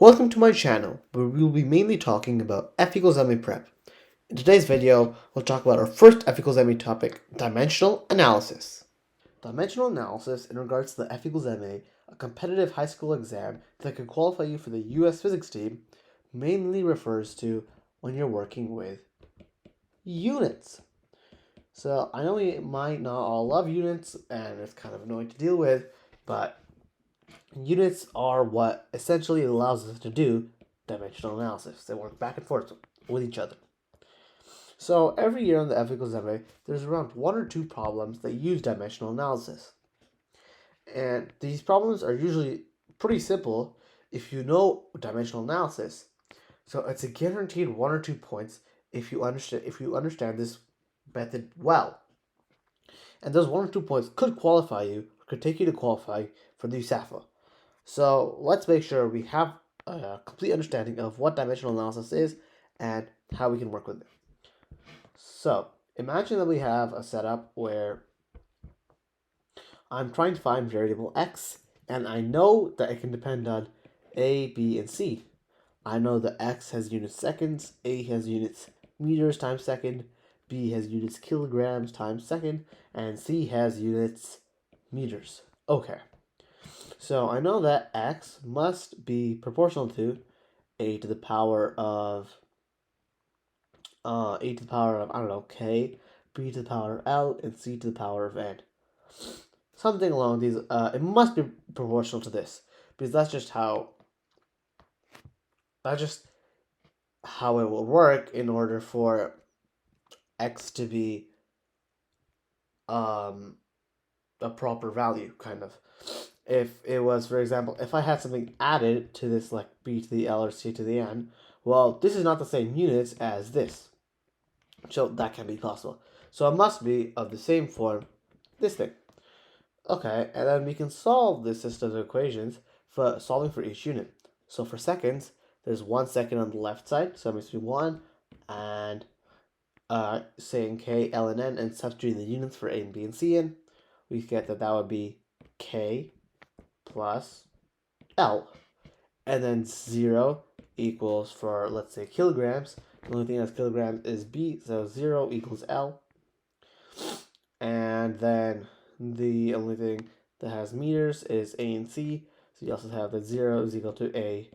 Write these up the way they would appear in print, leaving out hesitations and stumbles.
Welcome to my channel, where we will be mainly talking about F equals MA prep. In today's video, we'll talk about our first F equals MA topic, dimensional analysis. Dimensional analysis in regards to the F equals MA, a competitive high school exam that can qualify you for the US physics team, mainly refers to when you're working with units. So I know we might not all love units, and it's kind of annoying to deal with, but units are what essentially allows us to do dimensional analysis. They work back and forth with each other. So every year in the F equals MA, there's around one or two problems that use dimensional analysis. And these problems are usually pretty simple if you know dimensional analysis. So it's a guaranteed 1 or 2 points if you understand this method well. And those 1 or 2 points could qualify you, or could take you to qualify for the USAFA. So let's make sure we have a complete understanding of what dimensional analysis is and how we can work with it. So imagine that we have a setup where I'm trying to find variable x, and I know that it can depend on a, b, and c. I know that x has units seconds, a has units meters times second, b has units kilograms times second, and c has units meters. Okay. So I know that x must be proportional to a to the power of a to the power of, I don't know, k, b to the power of l, and c to the power of n. Something along these. It must be proportional to this because that's just how it will work in order for x to be um a proper value, kind of. If it was, for example, if I had something added to this, like b to the l or c to the n, well, this is not the same units as this. So that can be possible. So it must be of the same form, this thing. Okay, and then we can solve this system of equations for solving for each unit. So for seconds, there's 1 second on the left side, so it must be 1, and saying k, l, and n, and substituting the units for a and b and c in, we get that would be k plus l. And then 0 equals, for let's say kilograms, the only thing that's kilograms is b, so 0 equals l. And then the only thing that has meters is a and c, so you also have that 0 is equal to a,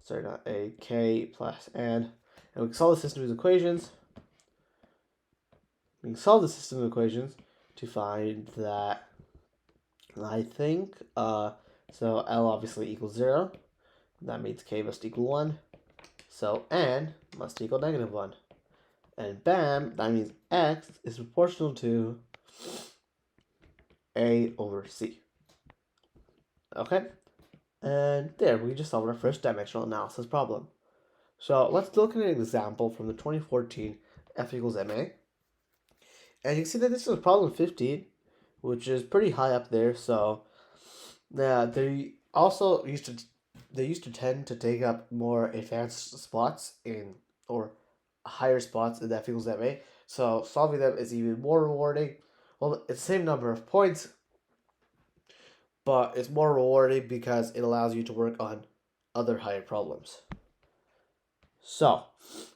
sorry, not a, k plus n. And we can solve the system of equations. We can solve the system of equations to find that, I think, so L obviously equals 0. That means K must equal 1. So N must equal -1. And bam, that means X is proportional to A over C. Okay? And there, we just solved our first dimensional analysis problem. So let's look at an example from the 2014 F equals MA. And you can see that this is problem 15, which is pretty high up there. So they also used to tend to take up more advanced spots in, or higher spots in the F equals MA. So solving them is even more rewarding. Well, it's the same number of points, but it's more rewarding because it allows you to work on other higher problems. So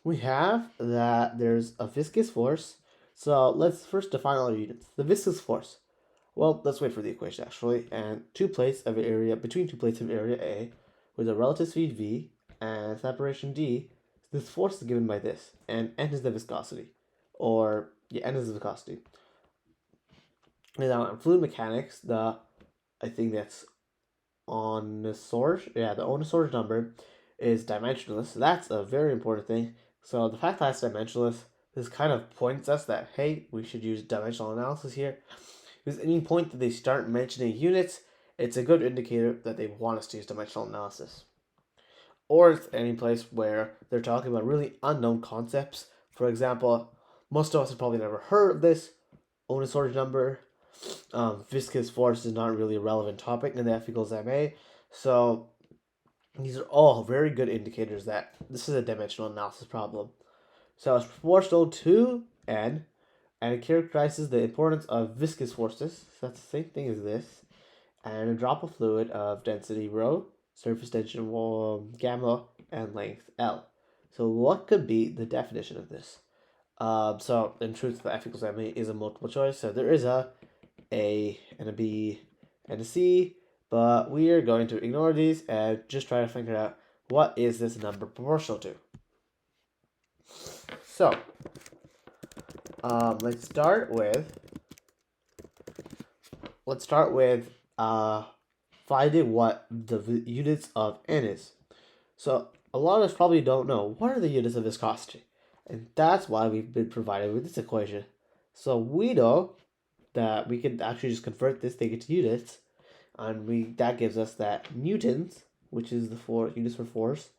we have that there's a viscous force. So let's first define all our units. The viscous force. Well, let's wait for the equation actually. And between two plates of area A with a relative speed v and separation d, this force is given by this, and n is the viscosity, or yeah, n is the viscosity. And now in fluid mechanics, I think that's the Ohnesorge number is dimensionless. So that's a very important thing. So the fact that it's dimensionless, this kind of points us that, hey, we should use dimensional analysis here. Because any point that they start mentioning units, it's a good indicator that they want us to use dimensional analysis. Or it's any place where they're talking about really unknown concepts. For example, most of us have probably never heard of this Ohnesorge number. Viscous force is not really a relevant topic in the F equals MA. So these are all very good indicators that this is a dimensional analysis problem. So it's proportional to n, and it characterizes the importance of viscous forces. So that's the same thing as this. And a drop of fluid of density rho surface tension gamma, and length L. So what could be the definition of this? So in truth, the F equals ma is a multiple choice. So there is a and a B and a C, but we are going to ignore these and just try to figure out what is this number proportional to. So let's start with finding what the units of n is. So a lot of us probably don't know what are the units of viscosity, and that's why we've been provided with this equation. So we know that we can actually just convert this thing into units, and that gives us that newtons, which is the units for force,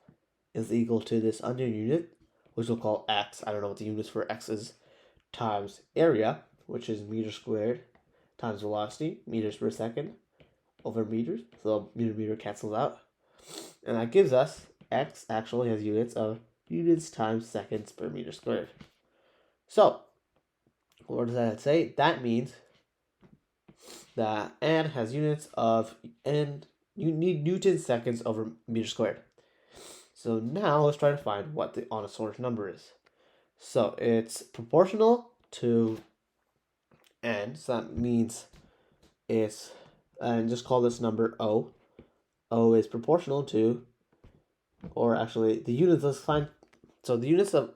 is equal to this unknown unit, which we'll call x. I don't know what the units for x is, times area, which is meters squared, times velocity, meters per second, over meters. So meter cancels out. And that gives us x actually has units times seconds per meter squared. So, what does that say? That means that n has units of you need Newton seconds over meter squared. So now let's try to find what the honest source number is. So it's proportional to n, so that means it's, and just call this number O. O is proportional to, or actually the units, let's find, so the units of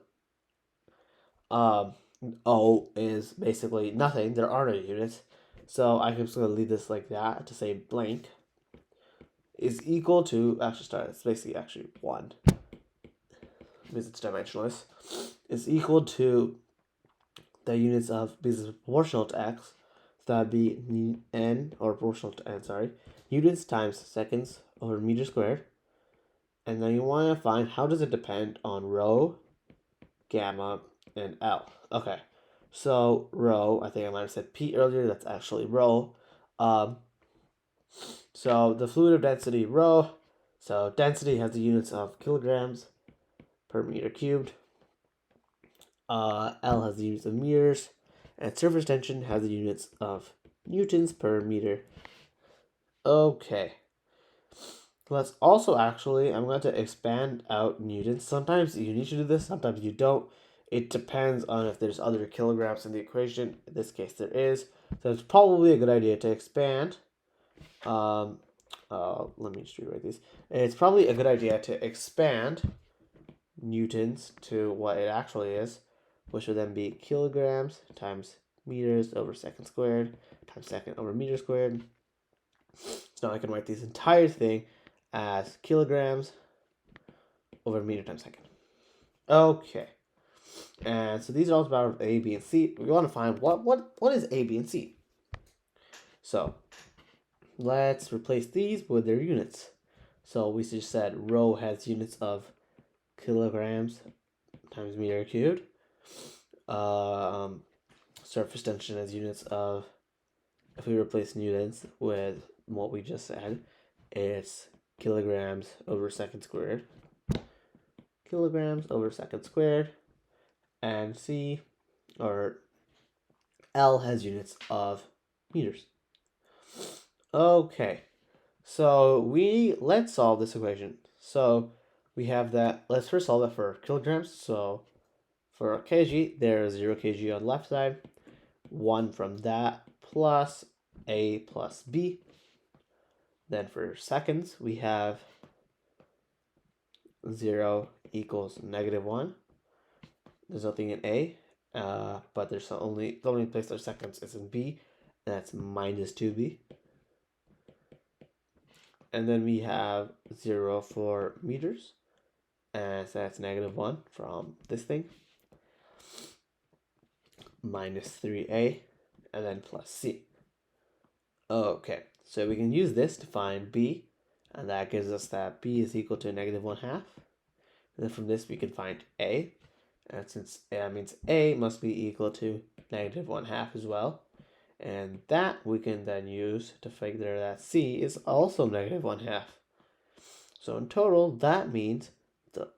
O is basically nothing, there are no units. So I'm just going to leave this like that to say blank is equal to, it's basically actually 1, because it's dimensionless, is equal to the units of, because it's proportional to x, so that'd be n, or proportional to n, sorry, units times seconds over meter squared. And then you want to find how does it depend on rho, gamma, and L. Okay, so rho, I think I might have said P earlier, that's actually rho. So the fluid of density rho, so density has the units of kilograms per meter cubed. L has the units of meters, and surface tension has the units of newtons per meter. Okay. Let's also actually, I'm going to expand out newtons. Sometimes you need to do this, sometimes you don't. It depends on if there's other kilograms in the equation. In this case, there is. So it's probably a good idea to expand. Let me just rewrite these. It's probably a good idea to expand newtons to what it actually is, which would then be kilograms times meters over second squared times second over meter squared. So now I can write this entire thing as kilograms over meter times second. Okay. And so these are all about A, B, and C. We want to find what is A, B, and C. So let's replace these with their units. So we just said rho has units of kilograms times meter cubed. Surface tension has units of, if we replace newtons with what we just said, it's kilograms over second squared. Kilograms over second squared. And C, or L, has units of meters. Okay, so let's solve this equation. So we have that, let's first solve that for kilograms. So for kg, there's 0 kg on the left side, 1 from that, plus A plus B. Then for seconds, we have 0 equals -1. There's nothing in A, but the only place there's seconds is in B, and that's -2B. And then we have 0 for meters, and so that's -1 from this thing, -3A, and then plus C. Okay, so we can use this to find B, and that gives us that B is equal to -1/2. And then from this we can find A, and since that means A must be equal to -1/2 as well, and that we can then use to figure that C is also -1/2. So in total, that means the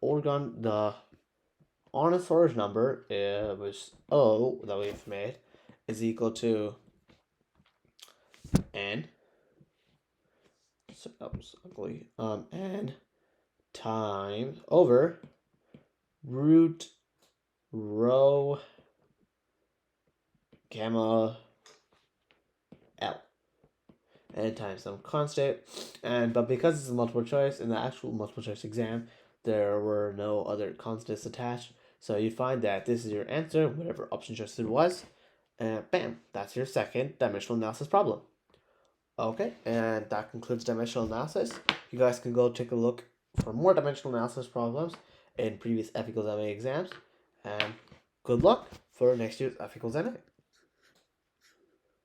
honest source number, which O that we've made, is equal to n. So that was ugly. And times over root rho gamma L. And times some constant. But because it's a multiple choice, in the actual multiple choice exam, there were no other constants attached. So you find that this is your answer, whatever option choice it was. And bam, that's your second dimensional analysis problem. Okay, and that concludes dimensional analysis. You guys can go take a look for more dimensional analysis problems in previous F equals MA exams. And good luck for next year's F equals MA.